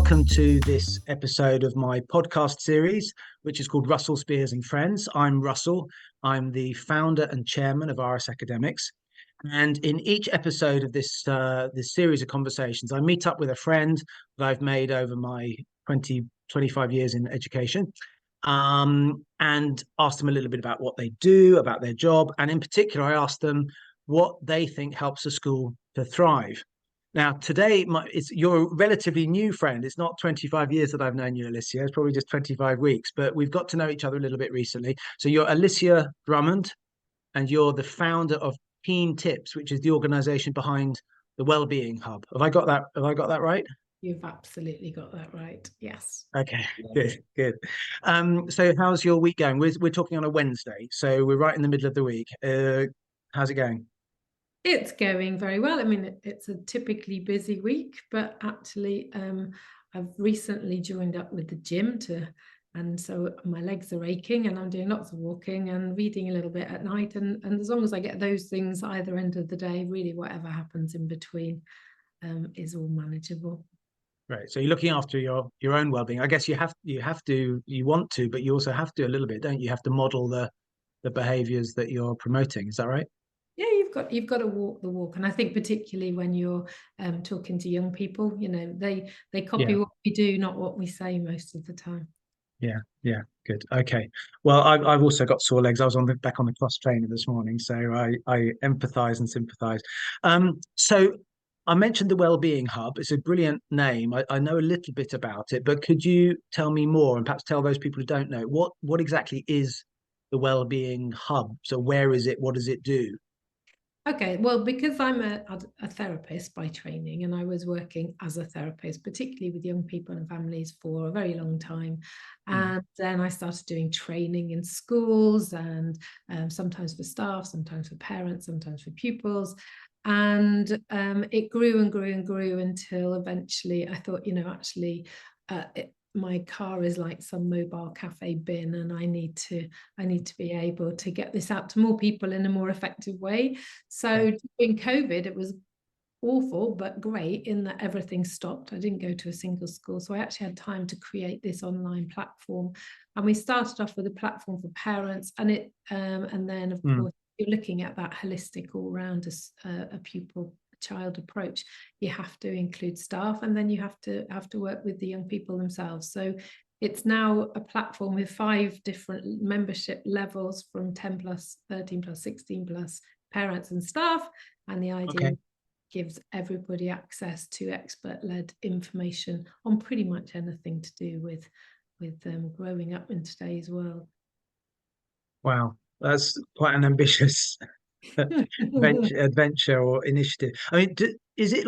welcome to this episode of my podcast series, which is called Russell Speirs and Friends. I'm Russell. I'm the founder and chairman of RS Academics. And in each episode of this series of conversations, I meet up with a friend that I've made over my 25 years in education, and ask them a little bit about what they do, about their job. And in particular, I ask them what they think helps a school to thrive. Now, today, you're a relatively new friend. It's not 25 years that I've known you, Alicia. It's probably just 25 weeks, but we've got to know each other a little bit recently. So you're Alicia Drummond, and you're the founder of Keen Tips, which is the organization behind the Wellbeing Hub. Have I got that? Have I got that right? You've absolutely got that right. Yes. Okay, good. So how's your week going? We're talking on a Wednesday, so we're right in the middle of the week. How's it going? It's going very well. I mean, it's a typically busy week, but actually, I've recently joined up with the gym and so my legs are aching, and I'm doing lots of walking and reading a little bit at night. And as long as I get those things either end of the day, really whatever happens in between, is all manageable. Right. So you're looking after your own well-being. I guess you want to, but you also have to a little bit, don't you? You have to model the behaviors that you're promoting. Is that right? Yeah, you've got to walk the walk, and I think particularly when you're talking to young people, they copy Yeah. what we do, not what we say most of the time. Yeah, good. Okay. Well, I've also got sore legs. I was back on the cross trainer this morning, so I empathise and sympathise. So I mentioned the Wellbeing Hub. It's a brilliant name. I know a little bit about it, but could you tell me more and perhaps tell those people who don't know what exactly is the Wellbeing Hub? So where is it? What does it do? Okay, well, because I'm a therapist by training, and I was working as a therapist, particularly with young people and families for a very long time. And then I started doing training in schools and sometimes for staff, sometimes for parents, sometimes for pupils. And it grew and grew and grew until eventually I thought, actually, my car is like some mobile cafe bin, and I need to be able to get this out to more people in a more effective way. So during COVID, it was awful but great in that everything stopped. I didn't go to a single school, so I actually had time to create this online platform. And we started off with a platform for parents, and then of course you're looking at that holistic all round a pupil child approach. You have to include staff, and then you have to work with the young people themselves. So it's now a platform with 5 different membership levels, from 10 plus, 13 plus, 16 plus parents and staff. And the idea gives everybody access to expert-led information on pretty much anything to do with growing up in today's world. Wow, that's quite an ambitious adventure or initiative. I mean, is it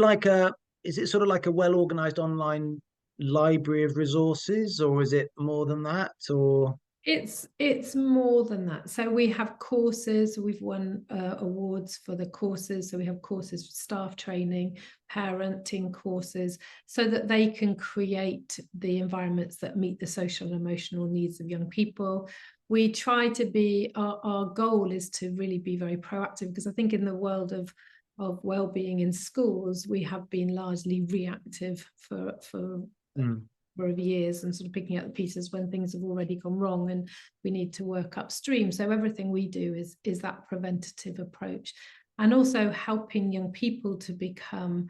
sort of like a well-organized online library of resources, or is it more than that? Or It's more than that. So we have courses. We've won awards for the courses. So we have courses for staff training, parenting courses, so that they can create the environments that meet the social and emotional needs of young people. We try to be, our goal is to really be very proactive, because I think in the world of well-being in schools, we have been largely reactive for of years, and sort of picking up the pieces when things have already gone wrong, and we need to work upstream. So everything we do is that preventative approach, and also helping young people to become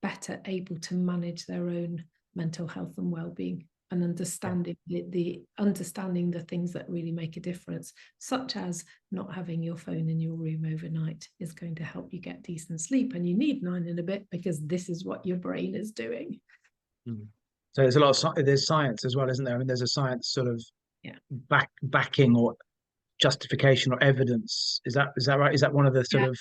better able to manage their own mental health and well-being, and understanding understanding the things that really make a difference, such as not having your phone in your room overnight is going to help you get decent sleep, and you need 9 and a bit because this is what your brain is doing. So there's a lot of there's science as well, isn't there? I mean, there's a science sort of backing or justification or evidence. Is that right? Is that one of the sort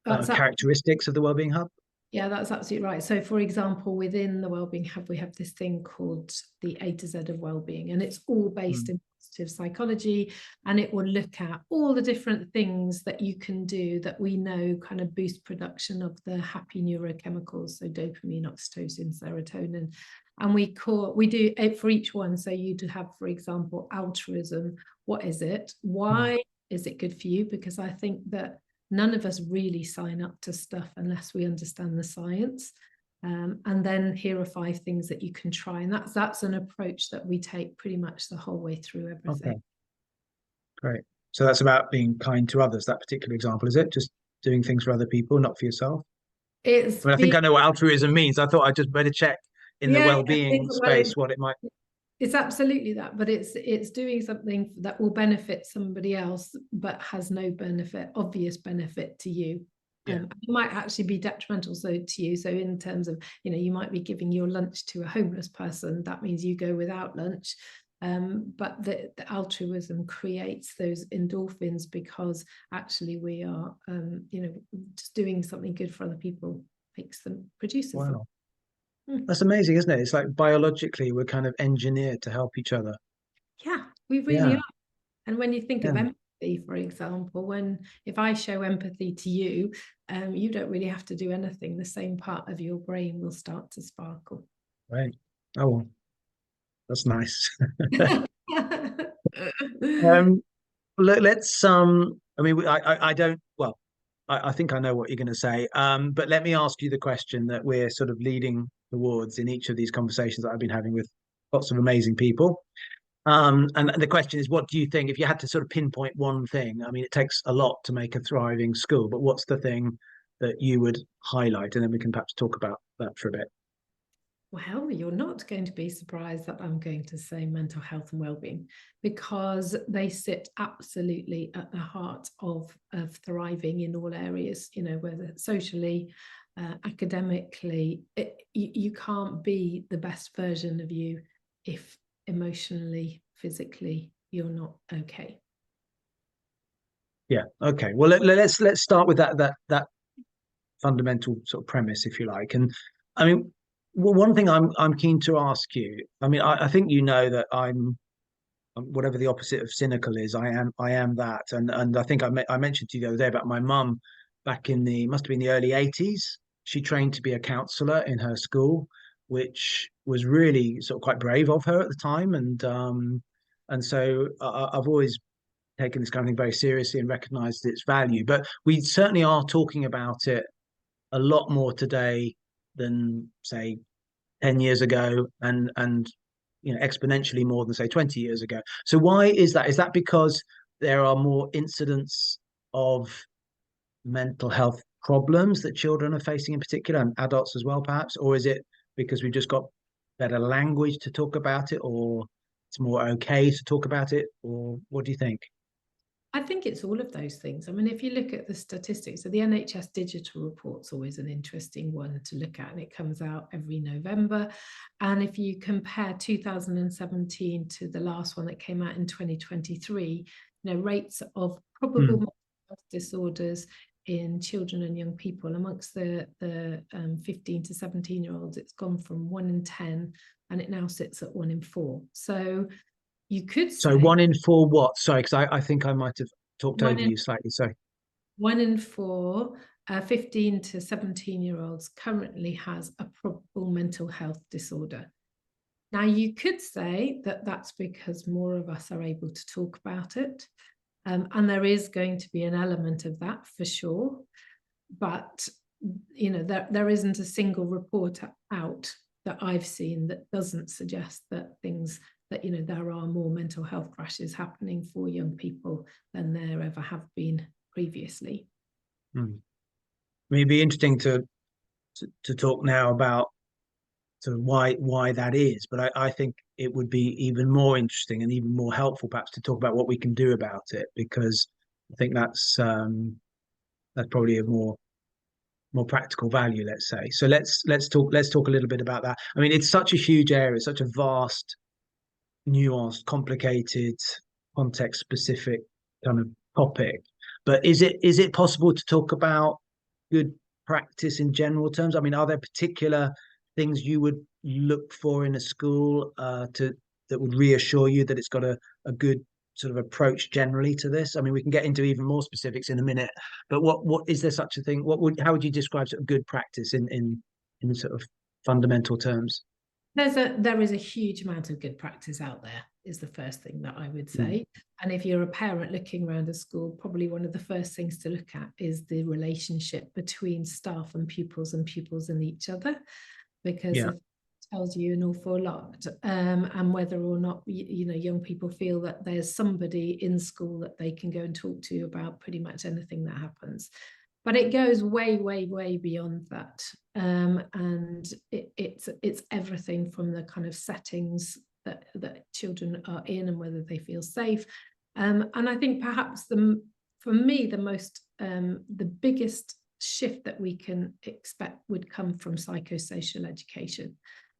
of characteristics of the Wellbeing Hub? Yeah, that's absolutely right. So, for example, within the Wellbeing Hub, we have this thing called the A to Z of Wellbeing, and it's all based in positive psychology, and it will look at all the different things that you can do that we know kind of boost production of the happy neurochemicals, so dopamine, oxytocin, serotonin. And we do it for each one. So you'd have, for example, altruism. What is it? Why is it good for you? Because I think that none of us really sign up to stuff unless we understand the science. And then here are 5 things that you can try. And that's an approach that we take pretty much the whole way through everything. Okay, great. So that's about being kind to others, that particular example, is it? Just doing things for other people, not for yourself? It's I mean, I think I know what altruism means. I thought I'd just better check in the yeah, well-being space what it might. it's absolutely that, but it's doing something that will benefit somebody else, but has no obvious benefit to you. Yeah. It might actually be detrimental to you. So in terms of, you might be giving your lunch to a homeless person. That means you go without lunch. But the altruism creates those endorphins because actually we are, just doing something good for other people produces them. Wow. That's amazing, isn't it? It's like biologically we're kind of engineered to help each other. Yeah, we really Yeah. are. And when you think of empathy, for example, if I show empathy to you, you don't really have to do anything. The same part of your brain will start to sparkle. Right. Oh, well, that's nice. Let's I mean, I don't. Well, I think I know what you're going to say. But let me ask you the question that we're sort of leading towards in each of these conversations that I've been having with lots of amazing people. And the question is, what do you think if you had to sort of pinpoint one thing? I mean, it takes a lot to make a thriving school, but what's the thing that you would highlight? And then we can perhaps talk about that for a bit. Well, you're not going to be surprised that I'm going to say mental health and well-being, because they sit absolutely at the heart of thriving in all areas, whether socially, academically. You can't be the best version of you if emotionally, physically, you're not okay. Yeah. Okay. Well, let's start with that fundamental sort of premise, if you like. And I mean, one thing I'm keen to ask you. I mean, I think you know that I'm whatever the opposite of cynical is. I am that. And I think I mentioned to you the other day about my mum back in the must have been the early 80s. She trained to be a counsellor in her school, which was really sort of quite brave of her at the time. And so I've always taken this kind of thing very seriously and recognized its value. But we certainly are talking about it a lot more today than say 10 years ago, and exponentially more than say 20 years ago. So why is that? Is that because there are more incidents of mental health problems that children are facing in particular, and adults as well perhaps? Or is it because we've just got better language to talk about it, or it's more okay to talk about it? Or what do you think? I think it's all of those things. I mean, if you look at the statistics, so the NHS digital report's always an interesting one to look at, and it comes out every November. And if you compare 2017 to the last one that came out in 2023, rates of probable mental health disorders in children and young people amongst the 15 to 17-year-olds, it's gone from 1 in 10, and it now sits at 1 in 4. So you could say. So 1 in 4 what? Sorry, because I think I might have talked over you slightly. Sorry. 1 in 4 15 to 17-year-olds currently has a probable mental health disorder. Now, you could say that that's because more of us are able to talk about it. And there is going to be an element of that for sure. But, there isn't a single report out that I've seen that doesn't suggest that there are more mental health crashes happening for young people than there ever have been previously. I mean, it'd be interesting to talk now about sort of why that is, but I think it would be even more interesting and even more helpful perhaps to talk about what we can do about it, because I think that's probably a more practical value, let's say. So let's talk a little bit about that. I mean, it's such a huge area, such a vast, nuanced, complicated, context specific kind of topic. But is it possible to talk about good practice in general terms? I mean, are there particular things you would look for in a school that would reassure you that it's got a good sort of approach generally to this? I mean, we can get into even more specifics in a minute, but what is there such a thing? How would you describe sort of good practice in sort of fundamental terms? There is a huge amount of good practice out there, is the first thing that I would say. And if you're a parent looking around a school, probably one of the first things to look at is the relationship between staff and pupils and each other, because Yeah. it tells you an awful lot. And whether or not, young people feel that there's somebody in school that they can go and talk to about pretty much anything that happens. But it goes way, way, way beyond that. And it's everything from the kind of settings that children are in and whether they feel safe. And I think perhaps for me, the biggest shift that we can expect would come from psychosocial education.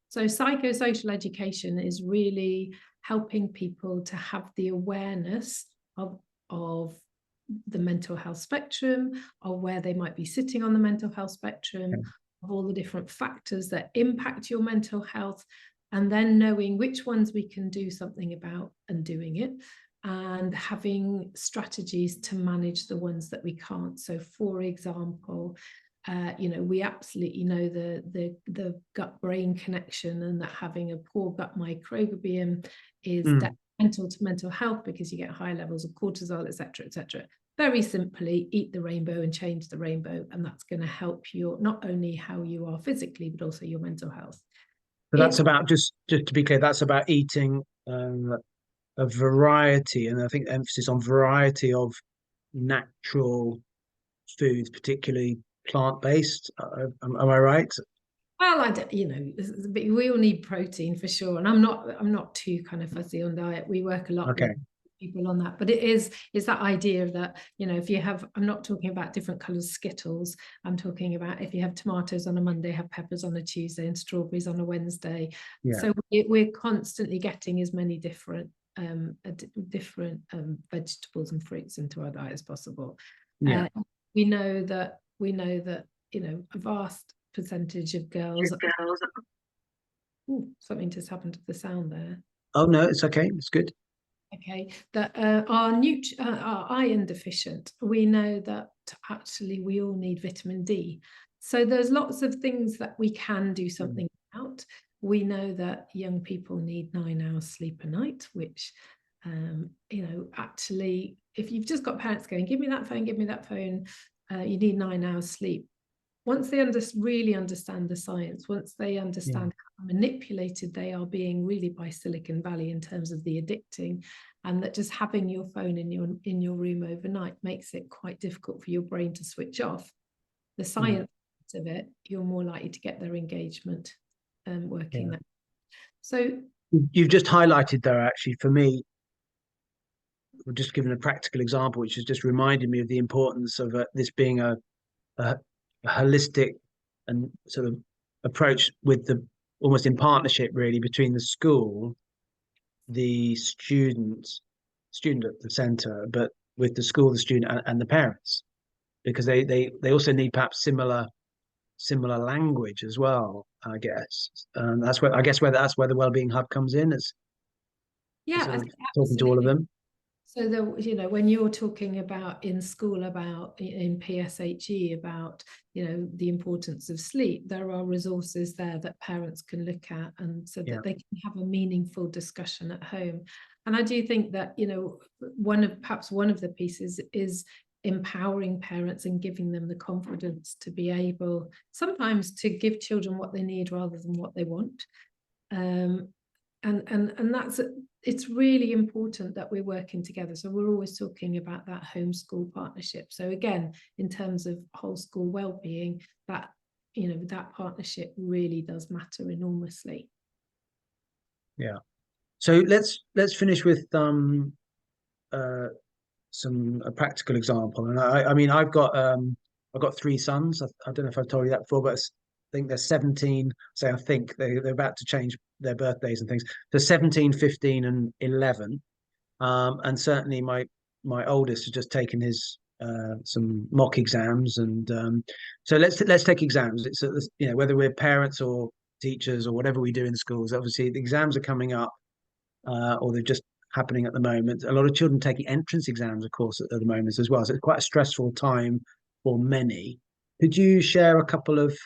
So psychosocial education is really helping people to have the awareness of the mental health spectrum, or where they might be sitting on the mental health spectrum, of all the different factors that impact your mental health, and then knowing which ones we can do something about and doing it, and having strategies to manage the ones that we can't. So for example, we absolutely know the gut-brain connection, and that having a poor gut microbiome is detrimental to mental health because you get high levels of cortisol, etc., etc. Very simply, eat the rainbow and change the rainbow, and that's going to help not only how you are physically, but also your mental health. So that's about, just to be clear, that's about eating a variety, and I think emphasis on variety of natural foods, particularly plant-based. Am I right? Well, I don't, we all need protein for sure, and I'm not too kind of fussy on diet. We work a lot Okay. with people on that, but it's that idea that, if you have, I'm not talking about different colors Skittles. I'm talking about if you have tomatoes on a Monday, have peppers on a Tuesday, and strawberries on a Wednesday. Yeah. So we're constantly getting as many different vegetables and fruits into our diet as possible. Yeah. We know that a vast percentage of girls. Ooh, something just happened to the sound there. Oh no, it's okay. It's good. Okay, that are iron deficient. We know that actually we all need vitamin D. So there's lots of things that we can do something about. We know that young people need 9 hours sleep a night, which, actually, if you've just got parents going, give me that phone, you need 9 hours sleep. Once they really understand the science, once they understand how manipulated they are being really by Silicon Valley in terms of the addicting, and that just having your phone in your room overnight makes it quite difficult for your brain to switch off. The science of it, you're more likely to get their engagement working. So you've just highlighted there, actually, for me, we're just given a practical example, which has just reminded me of the importance of this being a holistic and sort of approach, with the almost in partnership really between the school, the student at the center, but with the school, the student, and the parents, because they also need perhaps similar language as well, I guess. That's where that's where the Wellbeing Hub comes in, as sort of talking to all of them. So when you're talking about in school, about in PSHE, about the importance of sleep, there are resources there that parents can look at, and so that they can have a meaningful discussion at home. And I do think that one of the pieces is empowering parents and giving them the confidence to be able sometimes to give children what they need rather than what they want. And it's really important that we're working together. So we're always talking about that home-school partnership. So again, in terms of whole school well-being, that that partnership really does matter enormously. Yeah. So let's finish with a practical example. And I mean, I've got 3 sons. I don't know if I've told you that before, but I think they're 17. So I think they're about to change their birthdays and things. So 17, 15, and 11. And certainly my oldest has just taken his some mock exams, and so let's take exams. It's whether we're parents or teachers or whatever we do in schools, obviously the exams are coming up, or they're just happening at the moment. A lot of children taking entrance exams, of course, at the moment as well. So it's quite a stressful time for many. Could you share a couple of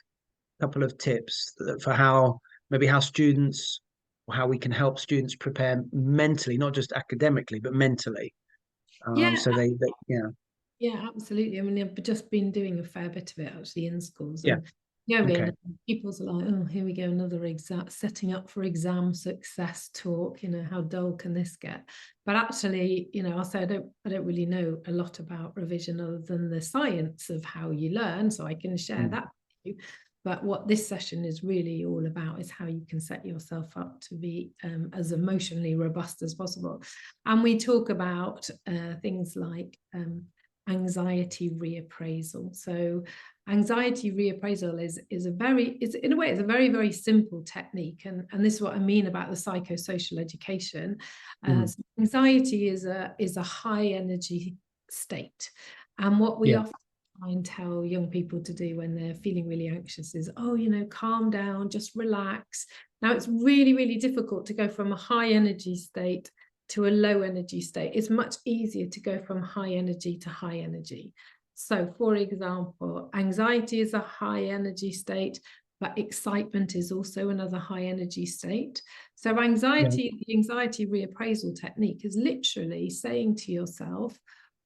tips for how students, or how we can help students prepare mentally, not just academically, but mentally, Yeah, So they yeah. yeah, absolutely. I mean, I've just been doing a fair bit of it actually in schools, Yeah. and go in, Okay. and pupils are like, "Oh, here we go, another exam, setting up for exam success talk. How dull can this get?" But actually, I'll say I don't really know a lot about revision other than the science of how you learn, so I can share that with you. But what this session is really all about is how you can set yourself up to be as emotionally robust as possible. And we talk about things like anxiety reappraisal. So anxiety reappraisal is in a way, it's a very, very simple technique. And this is what I mean about the psychosocial education. So anxiety is a high energy state. And what we Yeah. often try and tell young people to do when they're feeling really anxious is, calm down, just relax. Now, it's really, really difficult to go from a high energy state to a low energy state. It's much easier to go from high energy to high energy. So, for example, anxiety is a high energy state, but excitement is also another high energy state. So, the anxiety reappraisal technique is literally saying to yourself,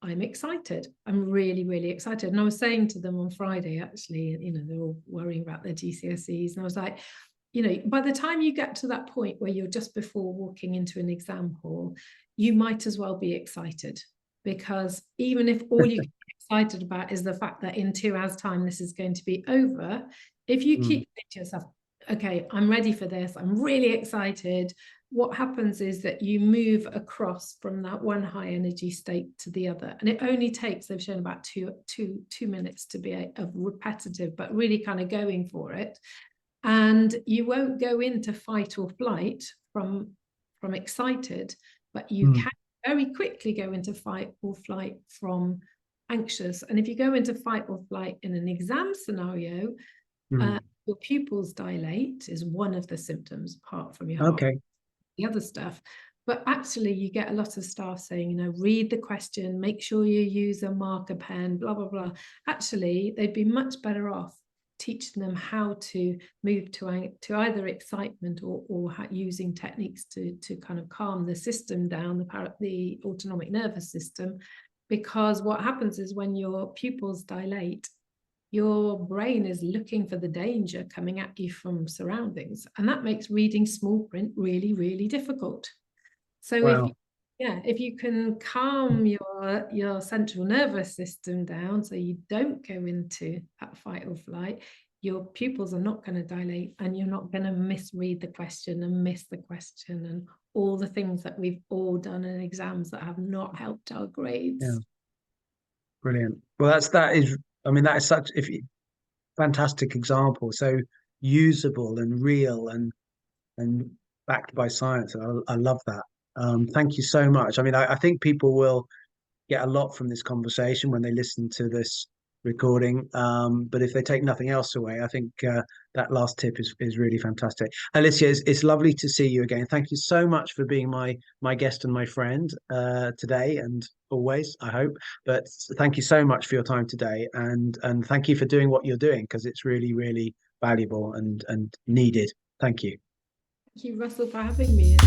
I'm excited. I'm really, really excited. And I was saying to them on Friday, actually, they're all worrying about their GCSEs. And I was like, by the time you get to that point where you're just before walking into an exam hall, you might as well be excited, because even if all you get excited about is the fact that in 2 hours' time this is going to be over, if you keep saying to yourself, okay, I'm ready for this, I'm really excited, what happens is that you move across from that one high energy state to the other. And it only takes, they've shown, about two minutes to be a repetitive, but really kind of going for it. And you won't go into fight or flight from excited, but you can very quickly go into fight or flight from anxious. And if you go into fight or flight in an exam scenario, your pupils dilate is one of the symptoms, apart from your heart, the other stuff. But actually, you get a lot of staff saying, read the question, make sure you use a marker pen, blah, blah, blah. Actually, they'd be much better off teaching them how to move to either excitement or using techniques to kind of calm the system down, the autonomic nervous system. Because what happens is when your pupils dilate, your brain is looking for the danger coming at you from surroundings, and that makes reading small print really, really difficult. So if you can calm your central nervous system down so you don't go into that fight or flight, your pupils are not going to dilate, and you're not going to misread the question and miss the question and all the things that we've all done in exams that have not helped our grades. Yeah. Brilliant. Well, that is such fantastic example. So usable and real and backed by science. I love that. Thank you so much. I mean, I think people will get a lot from this conversation when they listen to this recording. But if they take nothing else away, I think that last tip is really fantastic. Alicia, it's lovely to see you again. Thank you so much for being my guest and my friend today and always, I hope. But thank you so much for your time today, and thank you for doing what you're doing, because it's really, really valuable and needed. Thank you. Thank you, Russell, for having me.